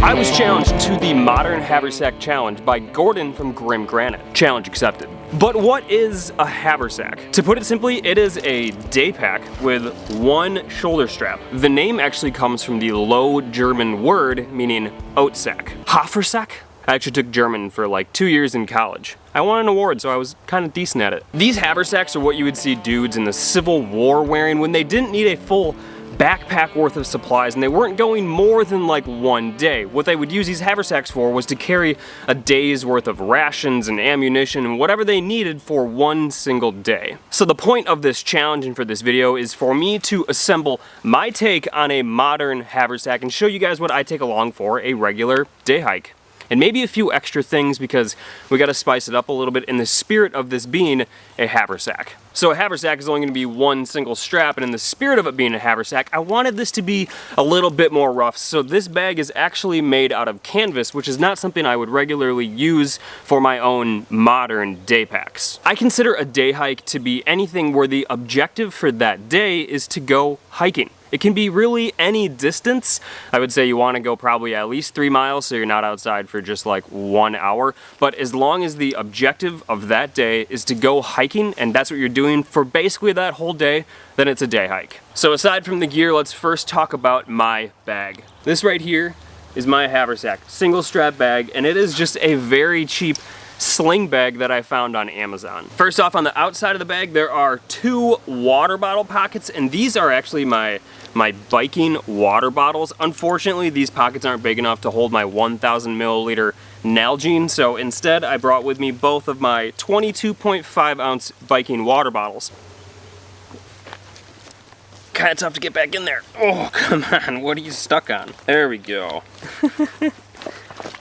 I was challenged to the Modern Haversack Challenge by Gordon from Granite. Challenge accepted. But what is a haversack? To put it simply, it is a day pack with one shoulder strap. The name actually comes from the Low German word meaning oat sack. Haversack? I actually took German for like 2 years in college. I won an award, so I was kind of decent at it. These haversacks are what you would see dudes in the Civil War wearing when they didn't need a full backpack worth of supplies and they weren't going more than like 1 day. What they would use these haversacks for was to carry a day's worth of rations and ammunition and whatever they needed for 1 single day. So the point of this challenge and for this video is for me to assemble my take on a modern haversack and show you guys what I take along for a regular day hike. And maybe a few extra things because we gotta spice it up a little bit in the spirit of this being a haversack. So a haversack is only gonna be one single strap, and in the spirit of it being a haversack, I wanted this to be a little bit more rough. So this bag is actually made out of canvas, which is not something I would regularly use for my own modern day packs. I consider a day hike to be anything where the objective for that day is to go hiking. It can be really any distance. I would say you want to go probably at least 3 miles so you're not outside for just like 1 hour. But as long as the objective of that day is to go hiking and that's what you're doing for basically that whole day, then it's a day hike. So aside from the gear, let's first talk about my bag. This right here is my haversack, single strap bag, and it is just a very cheap sling bag that I found on Amazon. First off, on the outside of the bag there are 2 water bottle pockets, and these are actually my biking water bottles. Unfortunately, these pockets aren't big enough to hold my 1,000 milliliter Nalgene, so instead I brought with me both of my 22.5 ounce biking water bottles. Kinda tough to get back in there. Oh, come on, what are you stuck on? There we go.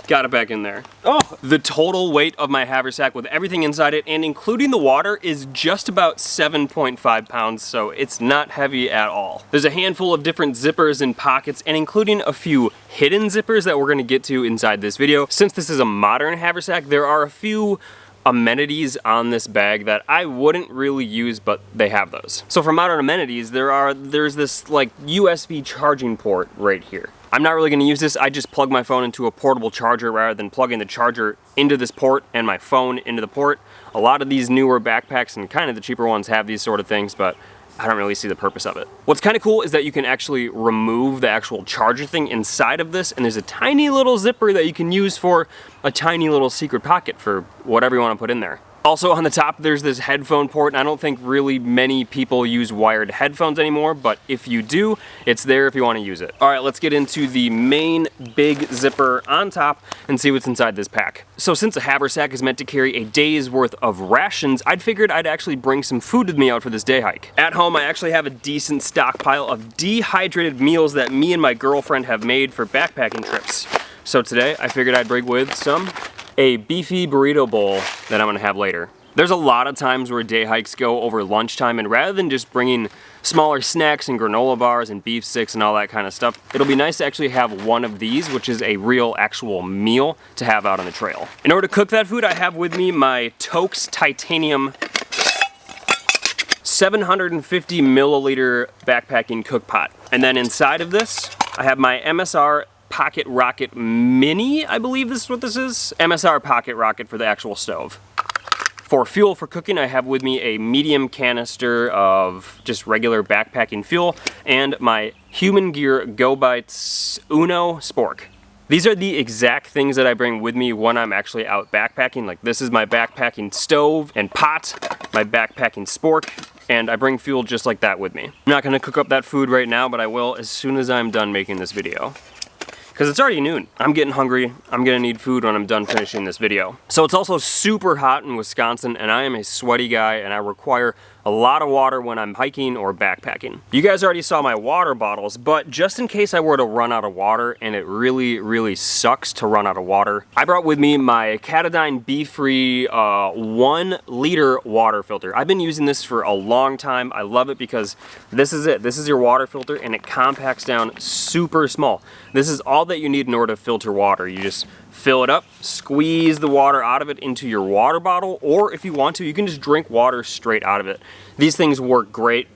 Got it back in there. Oh, the total weight of my haversack with everything inside it and including the water is just about 7.5 pounds, so it's not heavy at all. There's a handful of different zippers and pockets, and including a few hidden zippers that we're gonna get to inside this video. Since this is a modern haversack, there are a few amenities on this bag that I wouldn't really use, but they have those. So for modern amenities, there's this like USB charging port right here. I'm not really gonna use this. I just plug my phone into a portable charger rather than plugging the charger into this port and my phone into the port. A lot of these newer backpacks and kind of the cheaper ones have these sort of things, but I don't really see the purpose of it. What's kind of cool is that you can actually remove the actual charger thing inside of this, and there's a tiny little zipper that you can use for a tiny little secret pocket for whatever you want to put in there. Also on the top there's this headphone port, and I don't think really many people use wired headphones anymore, but if you do, it's there if you want to use it. Alright, let's get into the main big zipper on top and see what's inside this pack. So since a haversack is meant to carry a day's worth of rations, I'd figured I'd actually bring some food with me out for this day hike. At home I actually have a decent stockpile of dehydrated meals that me and my girlfriend have made for backpacking trips. So today I figured I'd bring with a beefy burrito bowl that I'm gonna have later. There's a lot of times where day hikes go over lunchtime, and rather than just bringing smaller snacks and granola bars and beef sticks and all that kind of stuff, it'll be nice to actually have one of these, which is a real actual meal to have out on the trail. In order to cook that food, I have with me my Toaks Titanium 750 milliliter backpacking cook pot. And then inside of this, I have my MSR Pocket Rocket Mini, I believe this is what this is. MSR Pocket Rocket for the actual stove. For fuel for cooking, I have with me a medium canister of just regular backpacking fuel and my Human Gear Go Bites Uno spork. These are the exact things that I bring with me when I'm actually out backpacking. Like this is my backpacking stove and pot, my backpacking spork, and I bring fuel just like that with me. I'm not gonna cook up that food right now, but I will as soon as I'm done making this video. Because it's already noon. I'm getting hungry. I'm gonna need food when I'm done finishing this video. So it's also super hot in Wisconsin, and I am a sweaty guy, and I require a lot of water when I'm hiking or backpacking. You guys already saw my water bottles, but just in case I were to run out of water, and it really, really sucks to run out of water, I brought with me my Katadyn Be-Free 1 liter water filter. I've been using this for a long time. I love it because this is it. This is your water filter, and it compacts down super small. This is all that you need in order to filter water. You just fill it up, squeeze the water out of it into your water bottle, or if you want to, you can just drink water straight out of it. These things work great.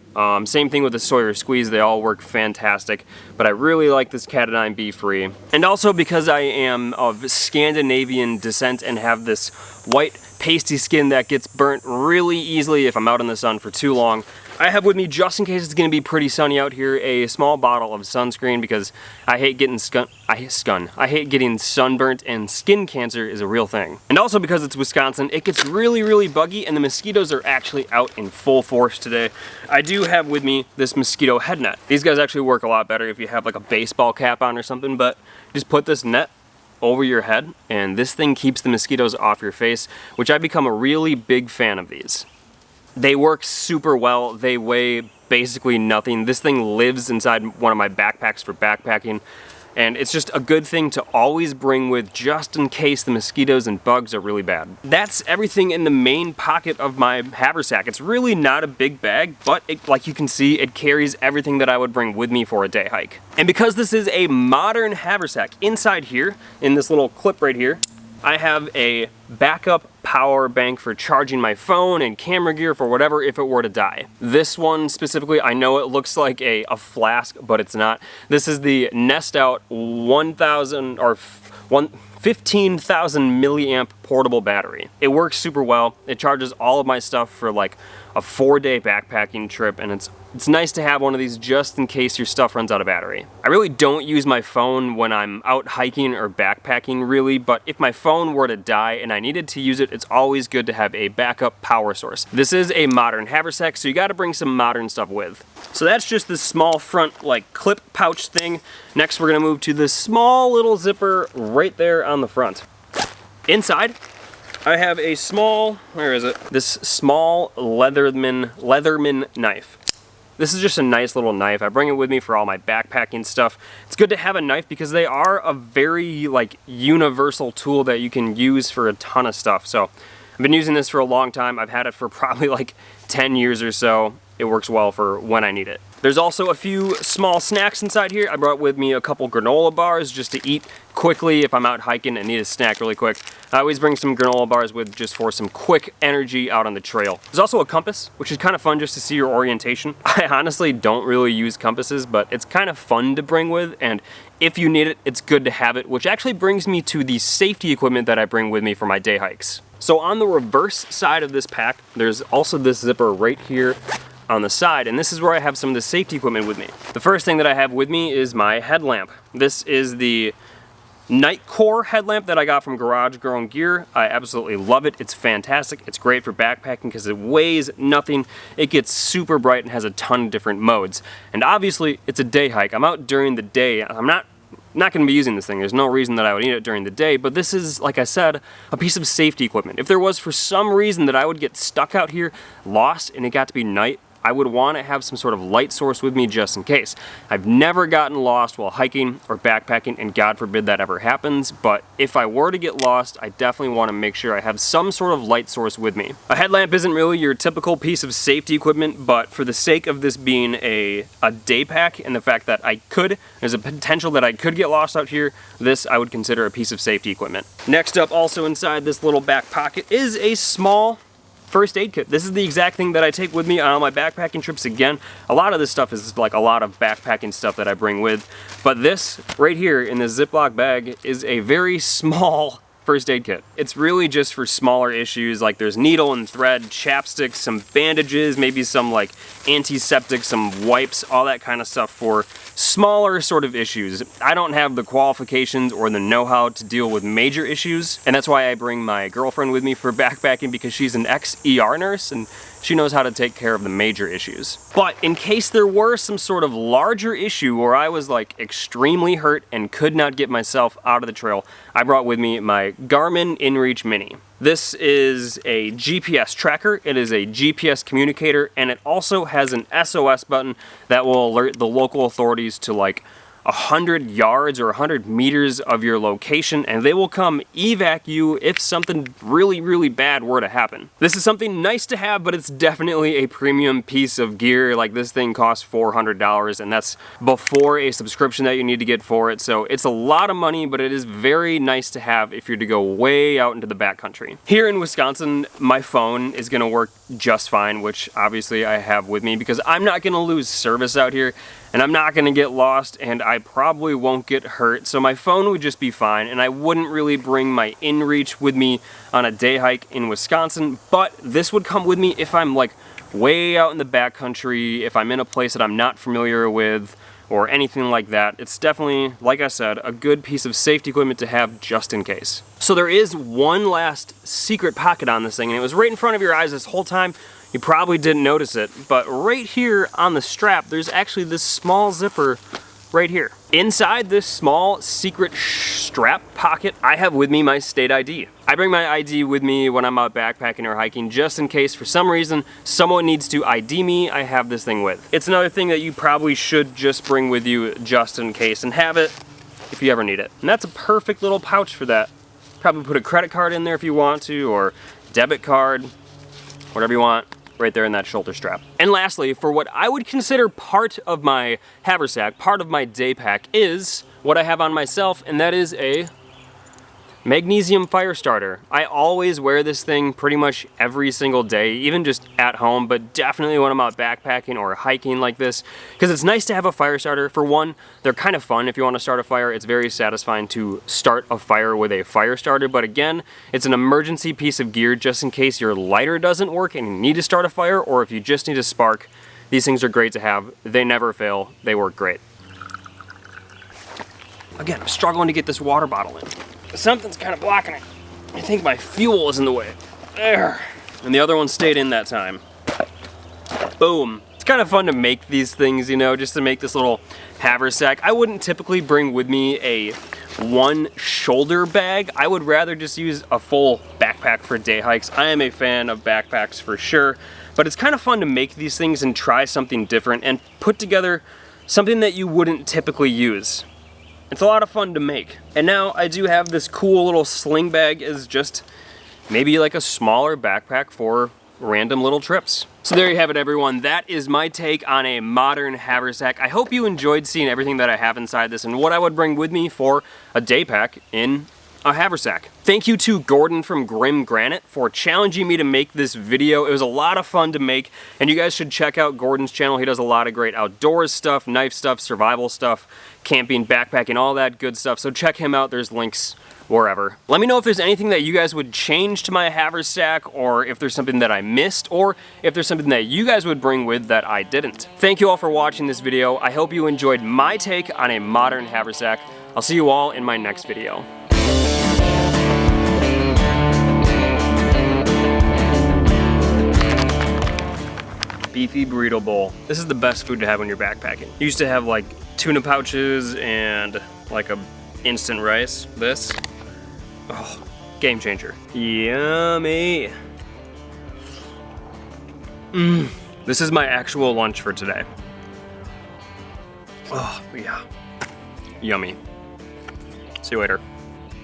Same thing with the Sawyer Squeeze, they all work fantastic, but I really like this Cat-O-Nine Bee-Free. And also because I am of Scandinavian descent and have this white pasty skin that gets burnt really easily if I'm out in the sun for too long, I have with me, just in case it's going to be pretty sunny out here, a small bottle of sunscreen because I hate getting sunburnt, and skin cancer is a real thing. And also because it's Wisconsin, it gets really buggy and the mosquitoes are actually out in full force today. I do have with me this mosquito head net. These guys actually work a lot better if you have like a baseball cap on or something, but just put this net over your head and this thing keeps the mosquitoes off your face, which I've become a really big fan of these. They work super well. They weigh basically nothing. This thing lives inside one of my backpacks for backpacking, and it's just a good thing to always bring with just in case the mosquitoes and bugs are really bad. That's everything in the main pocket of my Haversack. It's really not a big bag, but like you can see, it carries everything that I would bring with me for a day hike. And because this is a modern Haversack, inside here, in this little clip right here, I have a backup power bank for charging my phone and camera gear for whatever if it were to die. This one specifically, I know it looks like a flask, but it's not. This is the Nest Out 15,000 milliamp portable battery. It works super well. It charges all of my stuff for like a 4-day backpacking trip, and it's nice to have one of these just in case your stuff runs out of battery. I really don't use my phone when I'm out hiking or backpacking really, but if my phone were to die and I needed to use it, it's always good to have a backup power source. This is a modern Haversack, so you gotta bring some modern stuff with. So that's just this small front like clip pouch thing. Next we're gonna move to this small little zipper right there on the front. Inside, I have a small, where is it? This small Leatherman knife. This is just a nice little knife. I bring it with me for all my backpacking stuff. It's good to have a knife because they are a very like universal tool that you can use for a ton of stuff. So I've been using this for a long time. I've had it for probably like 10 years or so. It works well for when I need it. There's also a few small snacks inside here. I brought with me a couple granola bars just to eat quickly if I'm out hiking and need a snack really quick. I always bring some granola bars with just for some quick energy out on the trail. There's also a compass, which is kind of fun just to see your orientation. I honestly don't really use compasses, but it's kind of fun to bring with, and if you need it, it's good to have it, which actually brings me to the safety equipment that I bring with me for my day hikes. So on the reverse side of this pack, there's also this zipper right here on the side, and this is where I have some of the safety equipment with me. The first thing that I have with me is my headlamp. This is the Nightcore headlamp that I got from Garage Grown Gear. I absolutely love it. It's fantastic. It's great for backpacking because it weighs nothing. It gets super bright and has a ton of different modes. And obviously, it's a day hike. I'm out during the day. I'm not going to be using this thing. There's no reason that I would need it during the day, but this is, like I said, a piece of safety equipment. If there was for some reason that I would get stuck out here, lost, and it got to be night, I would want to have some sort of light source with me just in case. I've never gotten lost while hiking or backpacking, and God forbid that ever happens, but if I were to get lost, I definitely want to make sure I have some sort of light source with me. A headlamp isn't really your typical piece of safety equipment, but for the sake of this being a day pack and the fact that there's a potential that I could get lost out here, this I would consider a piece of safety equipment. Next up, also inside this little back pocket, is a small first aid kit. This is the exact thing that I take with me on all my backpacking trips. Again, a lot of this stuff is like a lot of backpacking stuff that I bring with, but this right here in this Ziploc bag is a very small first aid kit. It's really just for smaller issues, like there's needle and thread, chapsticks, some bandages, maybe some like antiseptic, some wipes, all that kind of stuff for smaller sort of issues. I don't have the qualifications or the know-how to deal with major issues, and that's why I bring my girlfriend with me for backpacking, because she's an ex-ER nurse and she knows how to take care of the major issues. But in case there were some sort of larger issue where I was like extremely hurt and could not get myself out of the trail, I brought with me my Garmin InReach Mini. This is a GPS tracker, it is a GPS communicator, and it also has an SOS button that will alert the local authorities to like 100 yards or 100 meters of your location, and they will come evac you if something really, really bad were to happen. This is something nice to have, but it's definitely a premium piece of gear. Like, this thing costs $400, and that's before a subscription that you need to get for it. So it's a lot of money, but it is very nice to have if you're to go way out into the backcountry. Here in Wisconsin, my phone is gonna work just fine, which obviously I have with me because I'm not gonna lose service out here, and I'm not gonna get lost, and I probably won't get hurt, so my phone would just be fine, and I wouldn't really bring my inReach with me on a day hike in Wisconsin, but this would come with me if I'm like way out in the backcountry, if I'm in a place that I'm not familiar with, or anything like that. It's definitely, like I said, a good piece of safety equipment to have just in case. So there is one last secret pocket on this thing, and it was right in front of your eyes this whole time. You probably didn't notice it, but right here on the strap, there's actually this small zipper right here. Inside this small secret strap pocket, I have with me my state ID. I bring my ID with me when I'm out backpacking or hiking, just in case for some reason someone needs to ID me. I have this thing with. It's another thing that you probably should just bring with you just in case, and have it if you ever need it. And that's a perfect little pouch for that. Probably put a credit card in there if you want to, or debit card, whatever you want, right there in that shoulder strap. And lastly, for what I would consider part of my Haversack, part of my Daypack, is what I have on myself, and that is a magnesium fire starter. I always wear this thing pretty much every single day, even just at home, but definitely when I'm out backpacking or hiking like this, because it's nice to have a fire starter. For one, they're kind of fun if you want to start a fire. It's very satisfying to start a fire with a fire starter, but again, it's an emergency piece of gear just in case your lighter doesn't work and you need to start a fire, or if you just need a spark. These things are great to have. They never fail. They work great. Again, I'm struggling to get this water bottle in. Something's kind of blocking it. I think my fuel is in the way. There. And the other one stayed in that time. Boom. It's kind of fun to make these things, you know, just to make this little haversack. I wouldn't typically bring with me a one shoulder bag. I would rather just use a full backpack for day hikes. I am a fan of backpacks for sure, but it's kind of fun to make these things and try something different and put together something that you wouldn't typically use. It's a lot of fun to make. And now I do have this cool little sling bag as just maybe like a smaller backpack for random little trips. So there you have it, everyone. That is my take on a modern haversack. I hope you enjoyed seeing everything that I have inside this and what I would bring with me for a day pack in a haversack. Thank you to Gordon from Granite for challenging me to make this video. It was a lot of fun to make, and you guys should check out Gordon's channel. He does a lot of great outdoors stuff, knife stuff, survival stuff, camping, backpacking, all that good stuff. So check him out. There's links wherever. Let me know if there's anything that you guys would change to my haversack, or if there's something that I missed, or if there's something that you guys would bring with that I didn't. Thank you all for watching this video. I hope you enjoyed my take on a modern haversack. I'll see you all in my next video. Beefy burrito bowl. This is the best food to have when you're backpacking. You used to have like tuna pouches and like a instant rice. This, oh, game changer. Yummy. This is my actual lunch for today. Oh, yeah. Yummy. See you later.